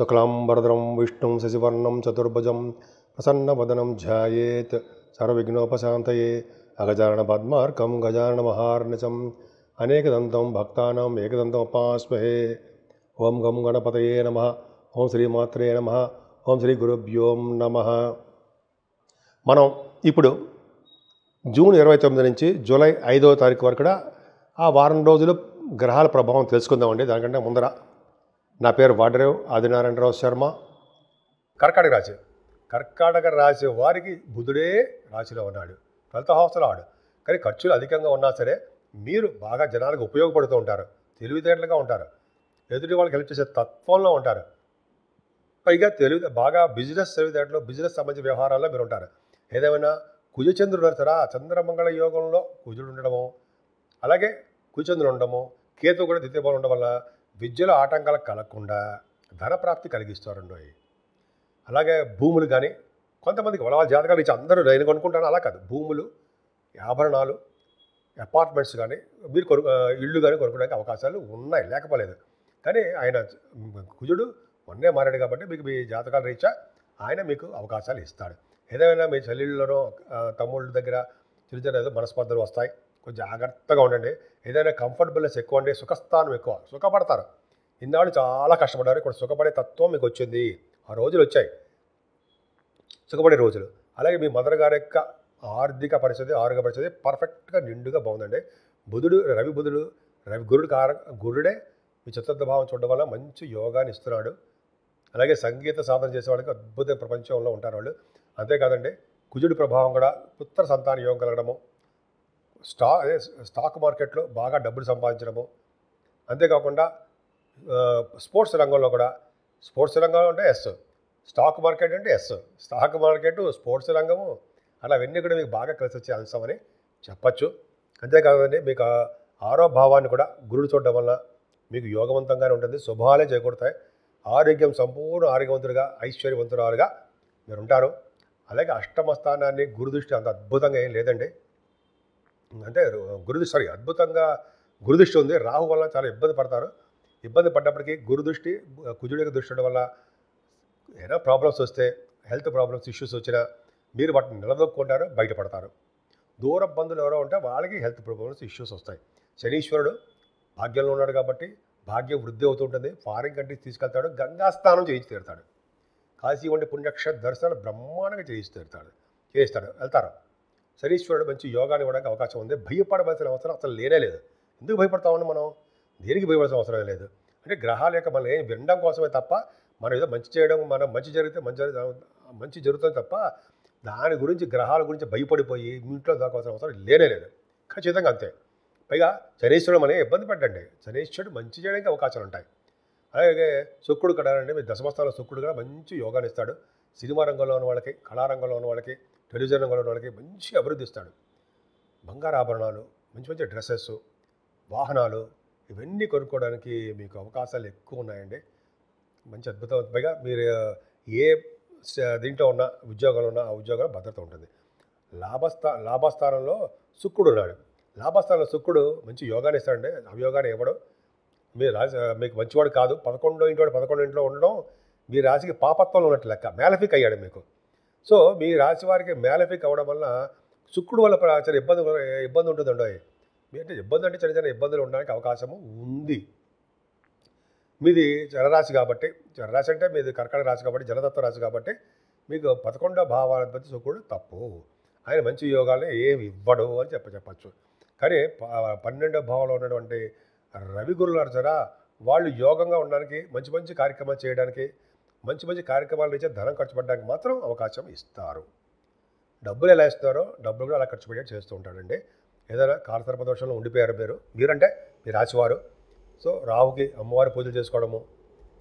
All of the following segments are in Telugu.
శుక్లాంబరధరం విష్ణుం శశివర్ణం చతుర్భుజం ప్రసన్నవదనం ధ్యాయేత్ సర్వవిఘ్నోపశాంతయే అగజానన పద్మార్కం గజానన మహార్నిశం అనేకదంతం భక్తానాం ఏకదంతం ఉపాస్మహే. ఓం గం గణపతయే నమః. ఓం శ్రీమాత్రే నమః. ఓం శ్రీ గురుభ్యోం నమః. మనం ఇప్పుడు జూన్ 29 నుంచి జూలై 5వ తారీఖు వరకు కూడా ఆ వారం రోజులు గ్రహాల ప్రభావం తెలుసుకుందామండి. దానికంటే ముందర నా పేరు వాడరేవ్ ఆదినారాయణరావు శర్మ. కర్కాటక రాశి. కర్కాటక రాశి వారికి బుధుడే రాశిలో ఉన్నాడు, 12th హౌస్లో ఆడు. కానీ ఖర్చులు అధికంగా ఉన్నా సరే మీరు బాగా జనాలకు ఉపయోగపడుతూ ఉంటారు, తెలివితేటలుగా ఉంటారు, ఎదుటి వాళ్ళకి హెల్ప్ చేసే తత్వంలో ఉంటారు. పైగా బాగా బిజినెస్ తెలివితేటలు, బిజినెస్ సంబంధించిన వ్యవహారాల్లో మీరు ఉంటారు. ఏదేమైనా కుజచంద్రుడు ఉంటారా, చంద్రమంగళ యోగంలో కుజుడు ఉండడము, అలాగే కుజచంద్రుడు ఉండడము, కేతు కూడా ద్వితీయ భావం ఉండడం వల్ల విద్యలో ఆటంకాలు కలగకుండా ధనప్రాప్తి కలిగిస్తారండి. అలాగే భూములు కానీ కొంతమందికి వాళ్ళ జాతకాలు ఇచ్చి అందరూ నేను కొనుక్కుంటాను అలా కాదు. భూములు, ఆభరణాలు, అపార్ట్మెంట్స్ కానీ మీరు ఇళ్ళు కానీ కొనుక్కోవడానికి అవకాశాలు ఉన్నాయి, లేకపోలేదు. కానీ ఆయన కుజుడు మొన్నే మారాడు కాబట్టి మీకు మీ జాతకాల రీత్యా ఆయన మీకు అవకాశాలు ఇస్తాడు. ఏదైనా మీ చెల్లెళ్ళలో తమ్ముళ్ళ దగ్గర చిన్న చిన్న ఏదో మనస్పర్ధలు వస్తాయి, కొంచెం జాగ్రత్తగా ఉండండి. ఏదైనా కంఫర్టబుల్నెస్ ఎక్కువ అండి, సుఖస్థానం ఎక్కువ, సుఖపడతారు. ఇన్నాళ్ళు చాలా కష్టపడ్డారు, ఇప్పుడు సుఖపడే తత్వం మీకు వచ్చింది. ఆ రోజులు వచ్చాయి, సుఖపడే రోజులు. అలాగే మీ మదర్ గారి యొక్క ఆర్థిక పరిస్థితి పర్ఫెక్ట్గా నిండుగా బాగుందండి. రవి గురుడే మీ చతుర్థ భావం చూడడం వల్ల మంచి యోగాన్ని ఇస్తున్నాడు. అలాగే సంగీత సాధన చేసే వాళ్ళకి అద్భుత ప్రపంచంలో ఉంటారు వాళ్ళు. అంతేకాదండి, కుజుడి ప్రభావం కూడా పుత్ర సంతాన యోగం కలగడము, స్టాక్ మార్కెట్లో బాగా డబ్బులు సంపాదించడము, అంతేకాకుండా స్పోర్ట్స్ రంగంలో కూడా, స్పోర్ట్స్ రంగంలో అంటే ఎస్, స్టాక్ మార్కెట్ అంటే ఎస్, స్టాక్ మార్కెట్, స్పోర్ట్స్ రంగము అలా అవన్నీ కూడా మీకు బాగా కలిసి వచ్చే అంశం అని చెప్పచ్చు. అంతేకాదండి, మీకు ఆరో భావాన్ని కూడా గురుడు చూడడం వల్ల మీకు యోగవంతంగానే ఉంటుంది, శుభాలే చేకూరుతాయి. ఆరోగ్యం సంపూర్ణ ఆరోగ్యవంతులుగా, ఐశ్వర్యవంతురాలుగా మీరు ఉంటారు. అలాగే అష్టమ స్థానాన్ని గురుదృష్టి అంత అద్భుతంగా ఏం లేదండి, అంటే అద్భుతంగా గురుదృష్టి ఉంది. రాహు వల్ల చాలా ఇబ్బంది పడతారు. ఇబ్బంది పడ్డప్పటికీ గురుదృష్టి, కుజుడి యొక్క దృష్టి ఉండడం వల్ల ఏదైనా ప్రాబ్లమ్స్ వస్తే, హెల్త్ ప్రాబ్లమ్స్, ఇష్యూస్ వచ్చినా మీరు వాటిని నిలదొక్కుంటారు, బయటపడతారు. దూర బంధువులు ఎవరో ఉంటే వాళ్ళకి హెల్త్ ప్రాబ్లమ్స్, ఇష్యూస్ వస్తాయి. శనీశ్వరుడు భాగ్యంలో ఉన్నాడు కాబట్టి భాగ్యం వృద్ధి అవుతుంటుంది. ఫారిన్ కంట్రీస్ తీసుకెళ్తాడు, గంగా స్నానం చేయించి తీరుతాడు, కాశీ వంటి పుణ్యక్ష దర్శనాలు బ్రహ్మాండంగా వెళ్తారు. శనీశ్వరుడు మంచి యోగాన్ని ఇవ్వడానికి అవకాశం ఉంది. భయపడవలసిన అవసరం అసలు లేనే లేదు. ఎందుకు భయపడతామని మనం దేనికి భయపడాల్సిన అవసరం లేదు. అంటే గ్రహాల యొక్క మనం ఏం వినడం కోసమే తప్ప, మనం ఏదో మంచి చేయడం, మనం మంచి జరిగితే మంచి జరుగుతుంది తప్ప దాని గురించి, గ్రహాల గురించి భయపడిపోయి ఇంట్లో దాకోవాల్సిన అవసరం లేనే లేదు. ఖచ్చితంగా అంతే. పైగా శనీశ్వరుడు మనకి ఇబ్బంది పెట్టండి, శనీశ్వరుడు మంచి చేయడానికి అవకాశాలు ఉంటాయి. అలాగే శుక్రుడు కూడా అండి, మీ దశమస్థానంలో శుక్రుడు కూడా మంచి యోగాన్ని ఇస్తాడు. సినిమా రంగంలో ఉన్న వాళ్ళకి, కళారంగంలో ఉన్న వాళ్ళకి, టెలివిజన్ రంగంలో ఉన్న వాళ్ళకి మంచి అభివృద్ధి ఇస్తాడు. బంగారు ఆభరణాలు, మంచి మంచి డ్రెస్సెస్, వాహనాలు ఇవన్నీ కొనుక్కోవడానికి మీకు అవకాశాలు ఎక్కువ ఉన్నాయండి. మంచి అద్భుతం. పైగా మీరు ఏ దీంట్లో ఉన్న ఉద్యోగంలో ఉన్న ఆ ఉద్యోగంలో భద్రత ఉంటుంది. లాభస్థానంలో శుక్రుడు ఉన్నాడు. లాభస్థానంలో శుక్రుడు మంచి యోగాన్ని ఇస్తాడండి, అవయోగాన్ని ఇవ్వడం. మీకు మంచివాడు కాదు. 11 ఇంట్లో ఉండడం మీ రాశికి పాపత్వంలో ఉన్నట్టు లెక్క, మ్యాలఫిక్ అయ్యాడు మీకు. సో మీ రాశి వారికి మ్యాలఫిక్ అవ్వడం వల్ల శుక్రుడు వల్ల చాలా ఇబ్బంది ఉంటుందండి. అంటే చిన్న చిన్న ఇబ్బందులు ఉండడానికి అవకాశము ఉంది. మీది జలరాశి కాబట్టి, జలరాశి అంటే మీది కర్కాటక రాశి కాబట్టి, జలతత్వ రాశి కాబట్టి మీకు 11వ భావాధిపతి శుక్రుడు తప్పు, ఆయన మంచి యోగాలు ఏమి ఇవ్వడు అని చెప్పచ్చు. కానీ 12వ భావంలో ఉన్నటువంటి రవి గురువులు అంటారా, వాళ్ళు యోగంగా ఉండడానికి, మంచి మంచి కార్యక్రమాలు చేయడానికి, మంచి మంచి కార్యక్రమాలు ఇచ్చే ధనం ఖర్చు పెట్టడానికి మాత్రం అవకాశం ఇస్తారు. డబ్బులు ఎలా ఇస్తారో డబ్బులు కూడా అలా ఖర్చు పెట్టేది చేస్తూ ఉంటాడండి. ఏదైనా కాలసర్ప దోషంలో ఉండిపోయారు మీరంటే మీ రాశివారు. సో రాహుకి అమ్మవారి పూజలు చేసుకోవడము,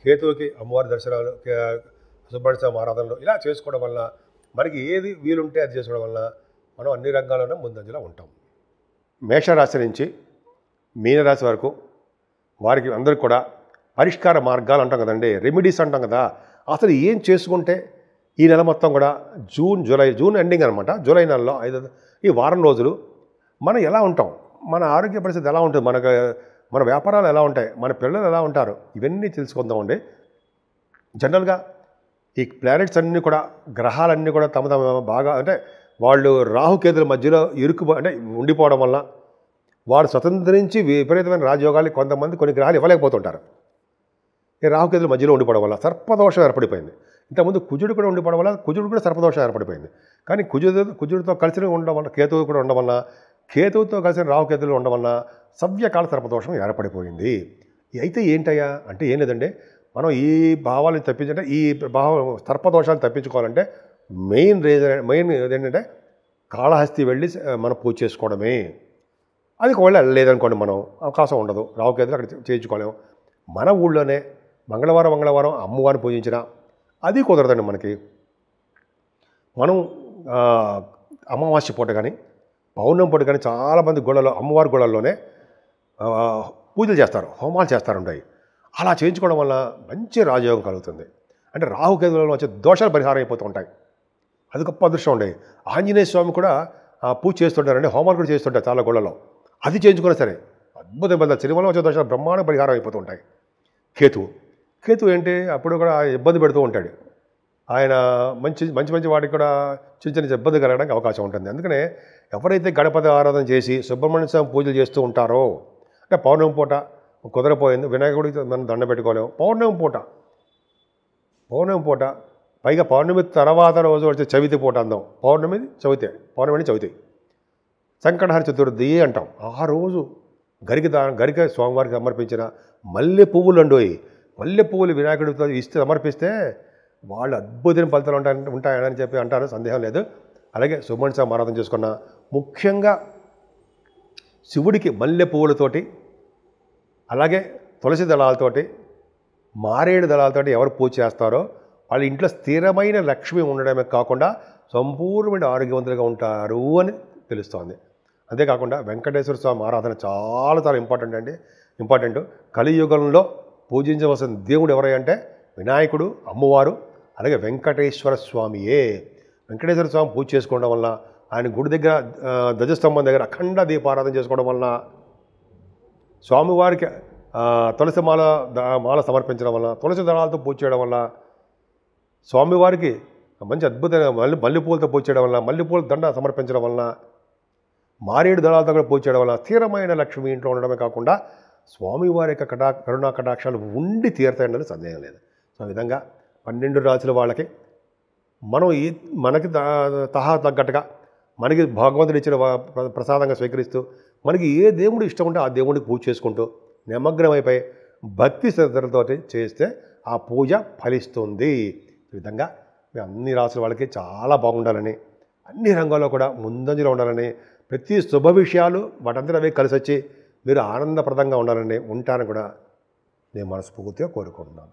కేతువుకి అమ్మవారి దర్శనాలు, సుబ్రహ్మణ్య స్వామి ఆరాధనలు ఇలా చేసుకోవడం వల్ల, మనకి ఏది వీలుంటే అది చేసుకోవడం వల్ల మనం అన్ని రంగాల్లోనూ ముందంజలో ఉంటాం. మేషరాశి నుంచి మీనరాశి వరకు వారికి అందరికీ కూడా పరిష్కార మార్గాలు అంటాం కదండి, రెమెడీస్ అంటాం కదా. అసలు ఏం చేసుకుంటే ఈ నెల మొత్తం కూడా జూన్ ఎండింగ్ అనమాట, జూలై నెలలో ఈ వారం రోజులు మనం ఎలా ఉంటాం, మన ఆరోగ్య పరిస్థితి ఎలా ఉంటుంది, మన వ్యాపారాలు ఎలా ఉంటాయి, మన పిల్లలు ఎలా ఉంటారు, ఇవన్నీ తెలుసుకుందామండి. జనరల్గా ఈ ప్లానెట్స్ అన్నీ కూడా గ్రహాలన్నీ కూడా తమ బాగా అంటే వాళ్ళు రాహుకేతుల మధ్యలో అంటే ఉండిపోవడం వల్ల వారు స్వతంత్రించి విపరీతమైన రాజయోగాలు కొంతమంది కొన్ని గ్రహాలు ఇవ్వలేకపోతుంటారు. ఈ రాహుకేతుల మధ్యలో ఉండిపోవడం వల్ల సర్పదోషం ఏర్పడిపోయింది. ఇంతకుముందు కుజుడు కూడా ఉండిపోవడం వల్ల కుజుడు కూడా సర్పదోషం ఏర్పడిపోయింది. కానీ కుజుడితో కలిసి ఉండడం వల్ల కేతువు కూడా ఉండడం వల్ల కేతువుతో కలిసిన రాహుకేతువులు ఉండడం వల్ల సవ్యకాల సర్పదోషం ఏర్పడిపోయింది. అయితే ఏంటయ్యా అంటే ఏం లేదండి, మనం ఈ భావాలను తప్పించంటే ఈ సర్పదోషాలు తప్పించుకోవాలంటే మెయిన్ ఏంటంటే కాళహస్తి వెళ్ళి మనం పూజ చేసుకోవడమే. అది ఒకవేళ లేదనుకోండి, మనం అవకాశం ఉండదు, రాహుకేతులు అక్కడ చేయించుకోలేము. మన ఊళ్ళోనే మంగళవారం అమ్మవారిని పూజించిన అది కుదరదండి మనకి. మనం అమావాస్య పూట కానీ పౌర్ణమి పూట కానీ చాలామంది అమ్మవారి గుళ్ళల్లోనే పూజలు చేస్తారు, హోమాలు చేస్తారుంటాయి. అలా చేయించుకోవడం వల్ల మంచి రాజయోగం కలుగుతుంది. అంటే రాహుకేతులలో వచ్చే దోషాలు పరిహారం అయిపోతూ ఉంటాయి. అది గొప్ప అదృష్టం ఉండేది. ఆంజనేయ స్వామి కూడా పూజ చేస్తుంటారండి, హోమాలు కూడా చేస్తుంటారు చాలా గుళ్ళలో. అది చేయించుకున్నా సరే అద్భుతం సినిమాలో వచ్చే దోషాలు బ్రహ్మాండ పరిహారం అయిపోతూ ఉంటాయి. కేతు ఏంటి అప్పుడు కూడా ఇబ్బంది పెడుతూ ఉంటాడు. ఆయన మంచి వాటికి కూడా చిన్న ఇబ్బంది కలగడానికి అవకాశం ఉంటుంది. అందుకనే ఎవరైతే గణపతి ఆరాధన చేసి సుబ్రహ్మణ్య స్వామి పూజలు చేస్తూ ఉంటారో, అంటే పౌర్ణమి పూట కుదరపోయింది, వినాయకుడికి మనం దండ పెట్టుకోలేము, పౌర్ణమి పూట పైగా పౌర్ణమి తర్వాత రోజు వచ్చే చవితి పూట అందాం. పౌర్ణమి చవితి సంకటహర చతుర్థి అంటాం. ఆ రోజు గరిక స్వామివారికి సమర్పించిన మల్లె పువ్వులు వినాయకుడితో సమర్పిస్తే వాళ్ళు అద్భుతమైన ఫలితాలు ఉంటాయని చెప్పి అంటారు, సందేహం లేదు. అలాగే సుబ్రహ్మణ్య స్వామి ఆరాధన చేసుకున్న ముఖ్యంగా శివుడికి మల్లె పువ్వులతోటి అలాగే తులసి దళాలతోటి మారేడు దళాలతోటి ఎవరు పూజ చేస్తారో వాళ్ళ ఇంట్లో స్థిరమైన లక్ష్మి ఉండడమే కాకుండా సంపూర్ణమైన ఆరోగ్యవంతులుగా ఉంటారు అని తెలుస్తోంది. అంతేకాకుండా వెంకటేశ్వర స్వామి ఆరాధన చాలా ఇంపార్టెంట్. కలియుగంలో పూజించవలసిన దేవుడు ఎవరంటే వినాయకుడు, అమ్మవారు, అలాగే వెంకటేశ్వర స్వామియే. వెంకటేశ్వర స్వామి పూజ చేసుకోవడం వల్ల, ఆయన గుడి దగ్గర ధ్వజస్తంభం దగ్గర అఖండ దీపారాధన చేసుకోవడం వల్ల, స్వామివారికి తులసి మాల సమర్పించడం వల్ల, తులసి దళాలతో పూజ చేయడం వల్ల, స్వామివారికి మంచి అద్భుతమైన మల్లెపూలతో పూజ చేయడం వల్ల, మల్లెపూల దండ సమర్పించడం వల్ల, మారేడు దళాలతో కూడా పూజ చేయడం వల్ల స్థిరమైన లక్ష్మి ఇంట్లో ఉండడమే కాకుండా స్వామివారి యొక్క కరుణా కటాక్షాలు ఉండి తీరుతాయన్నది సందేహం లేదు. సో ఆ విధంగా 12 రాశుల వాళ్ళకి మనం మనకి తహా తగ్గట్టుగా మనకి భగవంతుడు ఇచ్చిన ప్రసాదంగా స్వీకరిస్తూ మనకి ఏ దేవుడు ఇష్టం ఉంటే ఆ దేవుడికి పూజ చేసుకుంటూ నిమగ్నమైపోయి భక్తి శ్రద్ధలతో చేస్తే ఆ పూజ ఫలిస్తుంది. ఈ విధంగా అన్ని రాసుల వాళ్ళకి చాలా బాగుండాలని, అన్ని రంగాల్లో కూడా ముందంజలో ఉండాలని, ప్రతి శుభ విషయాలు వాటంతా అవే కలిసి వచ్చి మీరు ఆనందప్రదంగా ఉండాలని ఉంటారని కూడా నేను మనస్ఫూర్తిగా కోరుకుంటున్నాను.